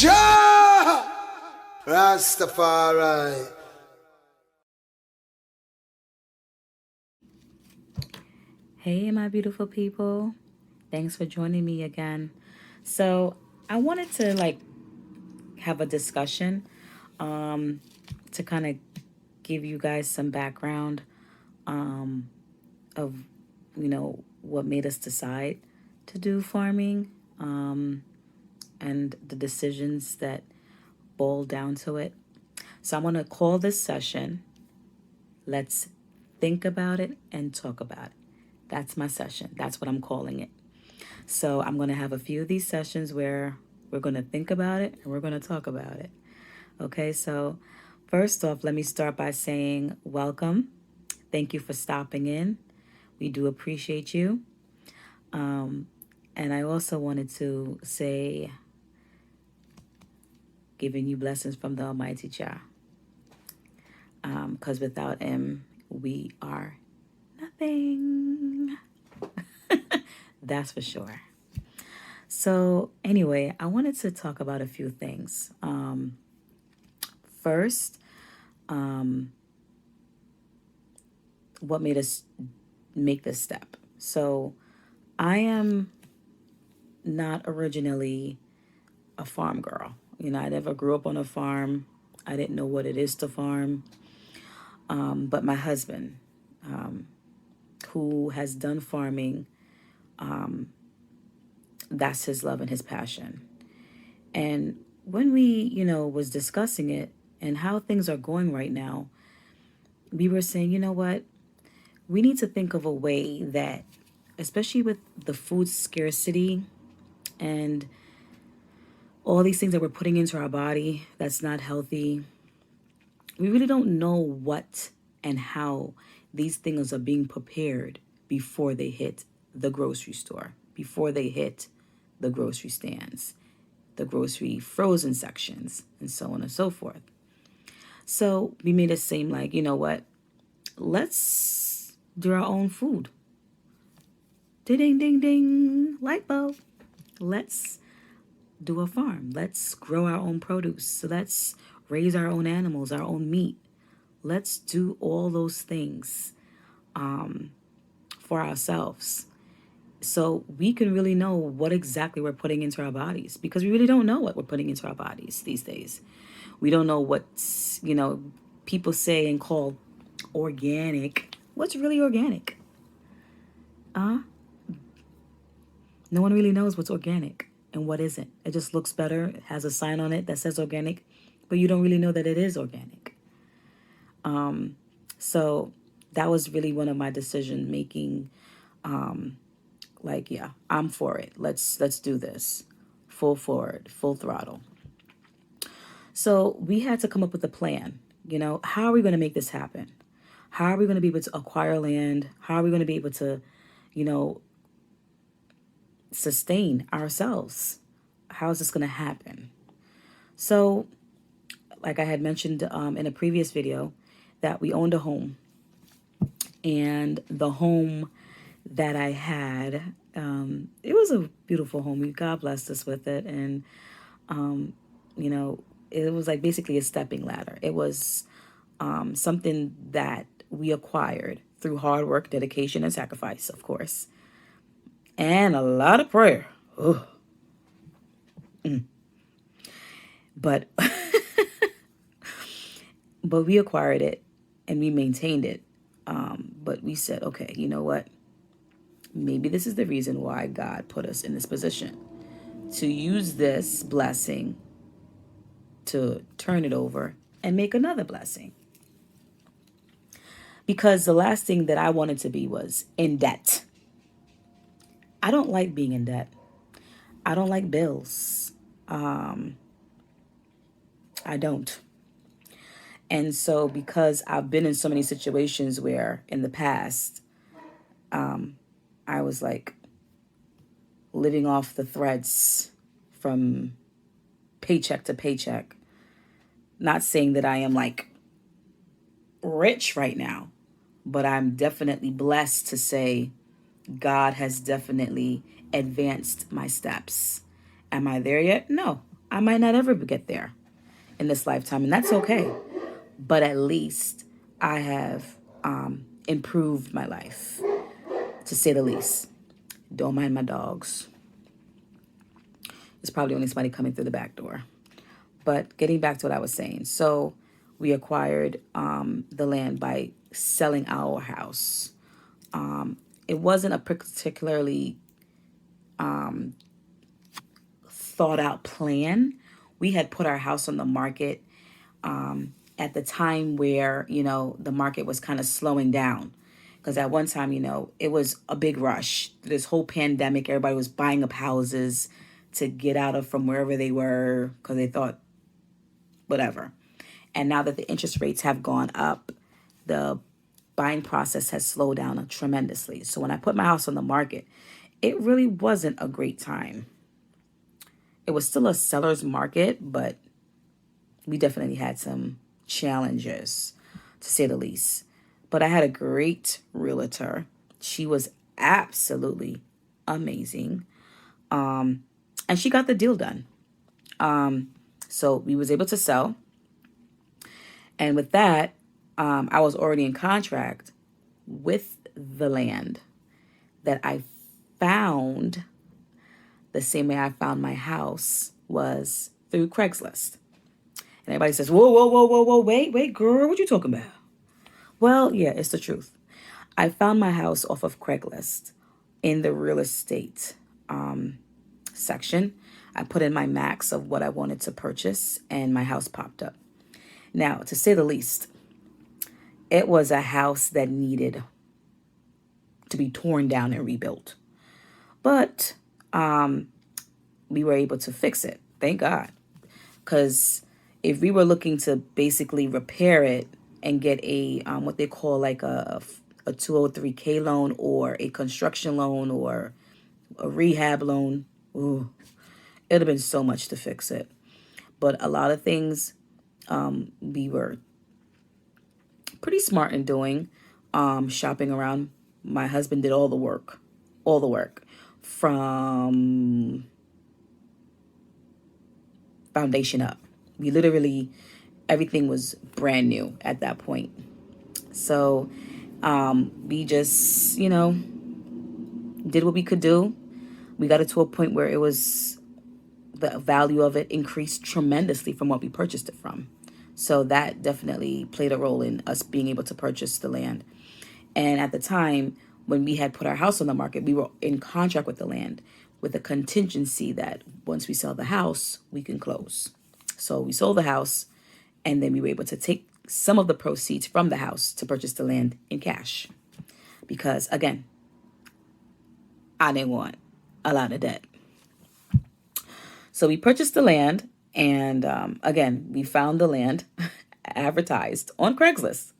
Jah Rastafari. Hey, my beautiful people. Thanks for joining me again. So, I wanted to have a discussion to kind of give you guys some background of what made us decide to do farming and the decisions that boil down to it. So, I'm going to call this session Let's Think About It and Talk About It. That's my session. That's what I'm calling it. So I'm going to have a few of these sessions where we're going to think about it and we're going to talk about it. Okay, so first off, let me start by saying welcome. Thank you for stopping in. We do appreciate you. And I also wanted to say, giving you blessings from the Almighty Jah. Because without Him, we are nothing. That's for sure. So, anyway, I wanted to talk about a few things. First, what made us make this step? So, I am not originally a farm girl. I never grew up on a farm. I didn't know what it is to farm. But my husband, who has done farming, that's his love and his passion. And when we, was discussing it and how things are going right now, we were saying, you know what? We need to think of a way that, especially with the food scarcity and all these things that we're putting into our body that's not healthy, we really don't know what and how these things are being prepared before they hit the grocery store, before they hit the grocery stands, the grocery frozen sections, and so on and so forth. So we made it seem like, you know what? Let's do our own food. Ding, ding, ding, ding, light bulb. Let's do a farm. Let's grow our own produce. So let's raise our own animals, our own meat. Let's do all those things for ourselves. So we can really know what exactly we're putting into our bodies, because we really don't know what we're putting into our bodies these days. We don't know what's, people say and call organic. What's really organic? No one really knows what's organic and what isn't. It just looks better. It has a sign on it that says organic, but you don't really know that it is organic. So that was really one of my decision making. Yeah, I'm for it. Let's do this. Full forward, full throttle. So we had to come up with a plan. How are we going to make this happen? How are we going to be able to acquire land? How are we going to be able to, you know, sustain ourselves? How is this going to happen? So, like I had mentioned in a previous video, that we owned a home. And the home that I had, it was a beautiful home. God blessed us with it. And, you know, it was like basically a stepping ladder. It was something that we acquired through hard work, dedication, and sacrifice, of course, and a lot of prayer. Ugh. But but we acquired it and we maintained it. But we said, okay, you know what? Maybe this is the reason why God put us in this position, to use this blessing to turn it over and make another blessing. Because the last thing that I wanted to be was in debt. I don't like being in debt. I don't like bills. I don't. And so, because I've been in so many situations where in the past, I was like living off the threads from paycheck to paycheck. Not saying that I am like rich right now, but I'm definitely blessed to say God has definitely advanced my steps. Am I there yet? No. I might not ever get there in this lifetime, and that's okay. But at least I have improved my life, to say the least. Don't mind my dogs. It's probably only somebody coming through the back door. But getting back to what I was saying. So we acquired the land by selling our house. It wasn't a particularly thought out plan. We had put our house on the market at the time where, the market was kind of slowing down. Because at one time, it was a big rush. This whole pandemic, everybody was buying up houses to get out of from wherever they were because they thought whatever. And now that the interest rates have gone up, the buying process has slowed down tremendously. So when I put my house on the market, it really wasn't a great time. It was still a seller's market, but we definitely had some challenges, to say the least. But I had a great realtor. She was absolutely amazing. And she got the deal done. So we was able to sell. And with that, I was already in contract with the land that I found. The same way I found my house was through Craigslist. And everybody says, whoa, whoa, whoa, whoa, whoa, wait, girl, what you talking about? Well, yeah, it's the truth. I found my house off of Craigslist in the real estate section. I put in my max of what I wanted to purchase, and my house popped up. Now, to say the least, it was a house that needed to be torn down and rebuilt. But we were able to fix it. Thank God. Because if we were looking to basically repair it and get a what they call like a 203K loan or a construction loan or a rehab loan, ooh, it'd have been so much to fix it. But a lot of things we were pretty smart in doing, shopping around. My husband did all the work from foundation up. We literally, everything was brand new at that point. So we just, did what we could do. We got it to a point where the value of it increased tremendously from what we purchased it from. So that definitely played a role in us being able to purchase the land. And at the time, when we had put our house on the market, we were in contract with the land with a contingency that once we sell the house, we can close. So we sold the house, and then we were able to take some of the proceeds from the house to purchase the land in cash. Because, again, I didn't want a lot of debt. So we purchased the land, and again, we found the land advertised on Craigslist.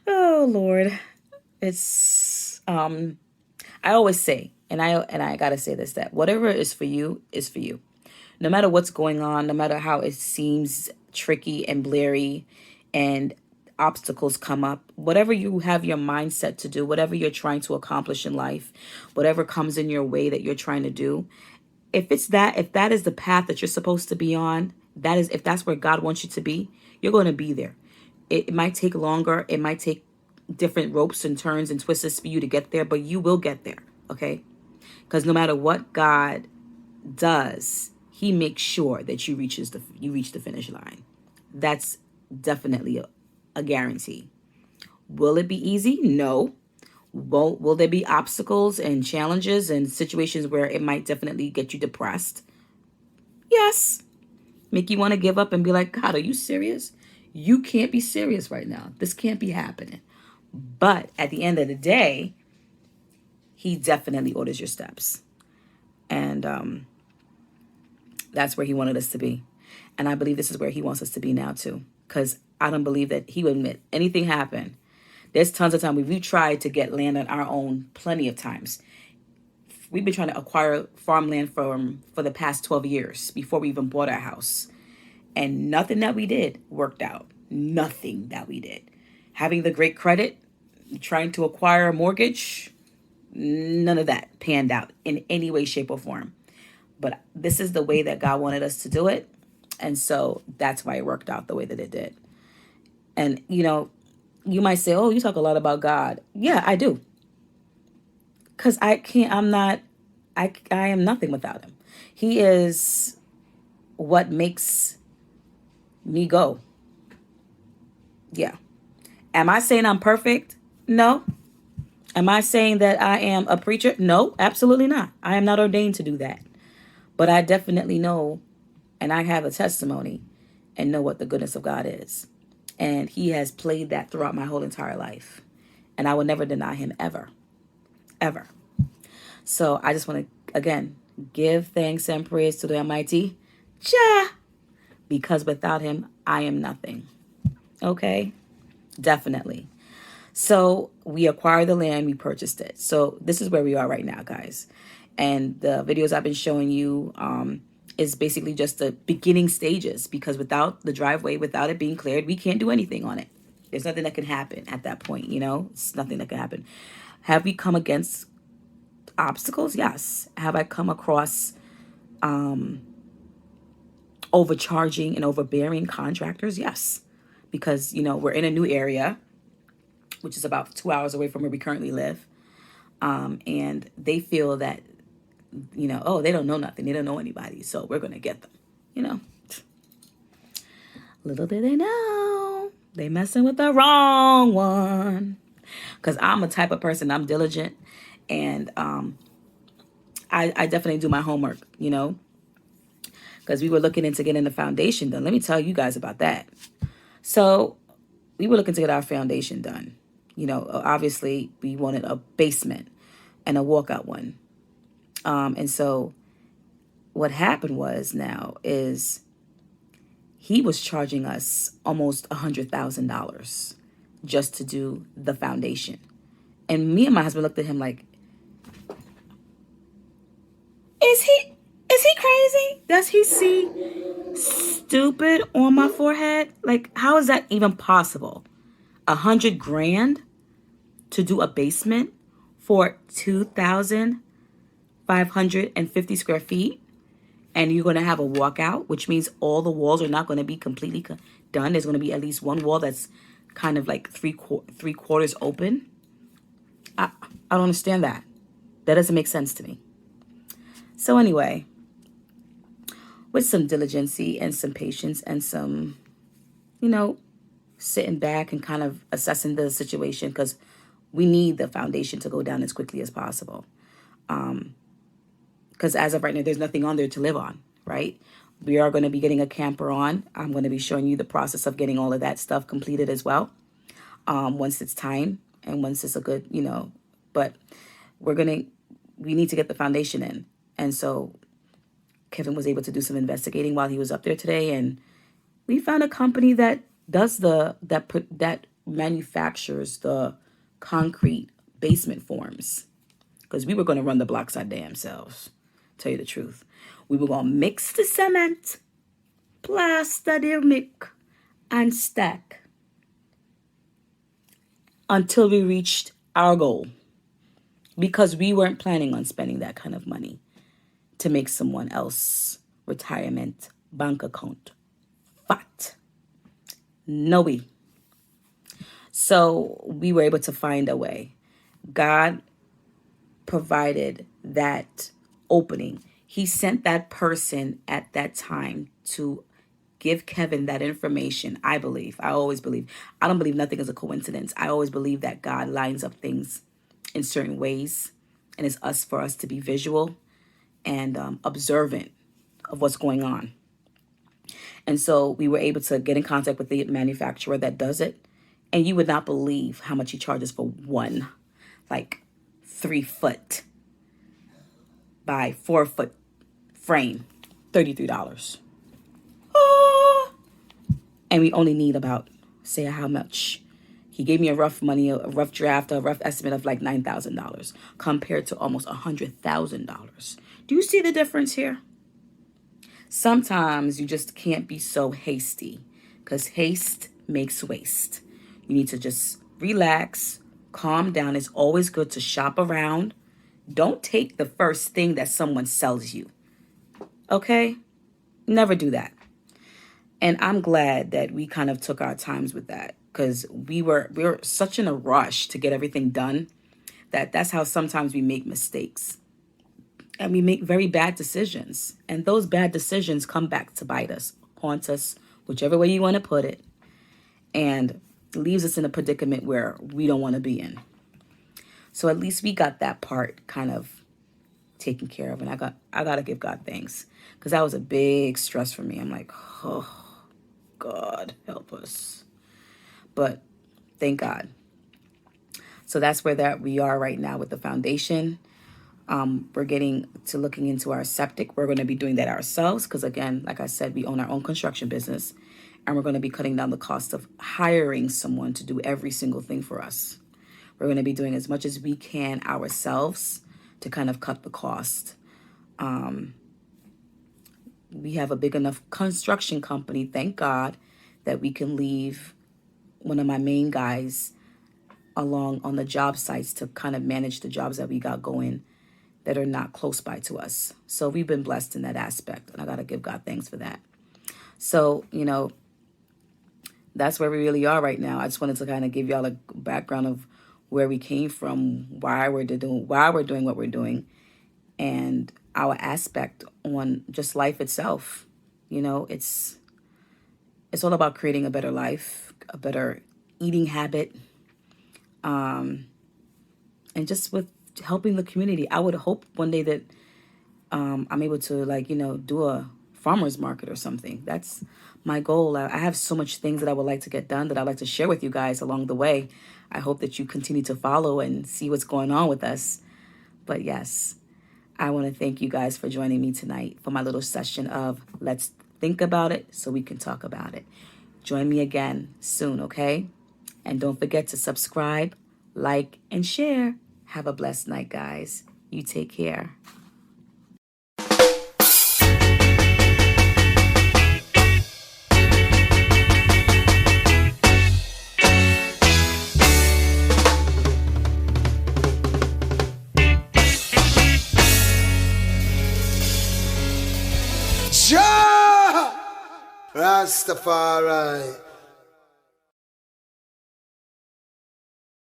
Oh, Lord. It's, I always say, and I gotta say this, that whatever is for you is for you. No matter what's going on, no matter how it seems tricky and blurry and obstacles come up, whatever you have your mindset to do, whatever you're trying to accomplish in life, whatever comes in your way that you're trying to do, if that is the path that you're supposed to be on, if that's where God wants you to be, you're going to be there. It might take longer. It might take different ropes and turns and twists for you to get there, but you will get there, okay? Because no matter what God does, he makes sure that you reach the finish line. That's definitely a guarantee. Will it be easy? No. Will there be obstacles and challenges and situations where it might definitely get you depressed? Yes. Make you want to give up and be like, God, are you serious? You can't be serious right now. This can't be happening. But at the end of the day, he definitely orders your steps. And that's where he wanted us to be. And I believe this is where he wants us to be now too. Because I don't believe that he would admit anything happened. There's tons of time we've tried to get land on our own plenty of times. We've been trying to acquire farmland for the past 12 years before we even bought our house. And nothing that we did worked out. Nothing that we did. Having the great credit, trying to acquire a mortgage, none of that panned out in any way, shape, or form. But this is the way that God wanted us to do it. And so that's why it worked out the way that it did. And, you might say, oh, you talk a lot about God. Yeah, I do. Because I am nothing without him. He is what makes me go. Yeah. Am I saying I'm perfect? No. Am I saying that I am a preacher? No, absolutely not. I am not ordained to do that. But I definitely know, and I have a testimony and know what the goodness of God is. And he has played that throughout my whole entire life. And I will never deny him ever. Ever. So I just want to, again, give thanks and praise to the Almighty Jah, because without him, I am nothing. Okay? Definitely. So we acquired the land, we purchased it. So this is where we are right now, guys. And the videos I've been showing you is basically just the beginning stages, because without the driveway, without it being cleared, we can't do anything on it. There's nothing that can happen at that point, It's nothing that can happen. Have we come against obstacles? Yes. Have I come across overcharging and overbearing contractors? Yes. Because, we're in a new area, which is about 2 hours away from where we currently live. And they feel that, oh, they don't know nothing. They don't know anybody. So we're going to get them, Little did they know, they messing with the wrong one. Because I'm a type of person, I'm diligent. And I definitely do my homework, because we were looking into getting the foundation done. Let me tell you guys about that. So we were looking to get our foundation done. Obviously we wanted a basement and a walkout one. And so what happened was now is he was charging us almost $100,000 just to do the foundation. And me and my husband looked at him like, is he crazy? Does he see stupid on my forehead? Like, how is that even possible? $100,000 to do a basement for 2,550 square feet, and you're going to have a walkout, which means all the walls are not going to be completely done. There's going to be at least one wall that's kind of like three quarters open. I don't understand that. That doesn't make sense to me. So anyway, with some diligency and some patience and some, sitting back and kind of assessing the situation, because we need the foundation to go down as quickly as possible. Because as of right now, there's nothing on there to live on, right? We are going to be getting a camper on. I'm going to be showing you the process of getting all of that stuff completed as well. Once it's time and once it's a good, but we need to get the foundation in. And so Kevin was able to do some investigating while he was up there today. And we found a company that does that manufactures the concrete basement forms, because we were going to run the blocks our damn selves. Tell you the truth, we were going to mix the cement, plaster the mix, and stack until we reached our goal, because we weren't planning on spending that kind of money to make someone else retirement bank account fat. No way. So we were able to find a way. God provided that opening. He sent that person at that time to give Kevin that information. I always believe. I don't believe nothing is a coincidence. I always believe that God lines up things in certain ways, and it's for us to be visual and observant of what's going on. And so we were able to get in contact with the manufacturer that does it. And you would not believe how much he charges for one, 3 foot by 4 foot frame, $33. Oh. And we only need about, say how much? He gave me a rough draft, a rough estimate of like $9,000 compared to almost $100,000. Do you see the difference here? Sometimes you just can't be so hasty, because haste makes waste. You need to just relax, calm down. It's always good to shop around. Don't take the first thing that someone sells you. Okay? Never do that. And I'm glad that we kind of took our times with that, because we were such in a rush to get everything done that's how sometimes we make mistakes. And we make very bad decisions. And those bad decisions come back to bite us, haunt us, whichever way you want to put it, and leaves us in a predicament where we don't want to be in. So at least we got that part kind of taken care of. And I gotta give God thanks, because that was a big stress for me. I'm like, oh, God, help us. But thank God. So that's where that we are right now with the foundation. We're getting to looking into our septic. We're going to be doing that ourselves because, again, like I said, we own our own construction business, and we're going to be cutting down the cost of hiring someone to do every single thing for us. We're going to be doing as much as we can ourselves to kind of cut the cost. We have a big enough construction company, thank God, that we can leave one of my main guys along on the job sites to kind of manage the jobs that we got going that are not close by to us. So we've been blessed in that aspect, and I got to give God thanks for that. So, that's where we really are right now. I just wanted to kind of give y'all a background of where we came from, why we're doing what we're doing, and our aspect on just life itself. It's all about creating a better life, a better eating habit, and just with helping the community. I would hope one day that I'm able to do a farmer's market or something. That's my goal. I have so much things that I would like to get done that I'd like to share with you guys along the way. I hope that you continue to follow and see what's going on with us. But yes, I want to thank you guys for joining me tonight for my little session of Let's Think About It so we can talk about it. Join me again soon, okay? And don't forget to subscribe, like, and share. Have a blessed night, guys. You take care. Jah Rastafari.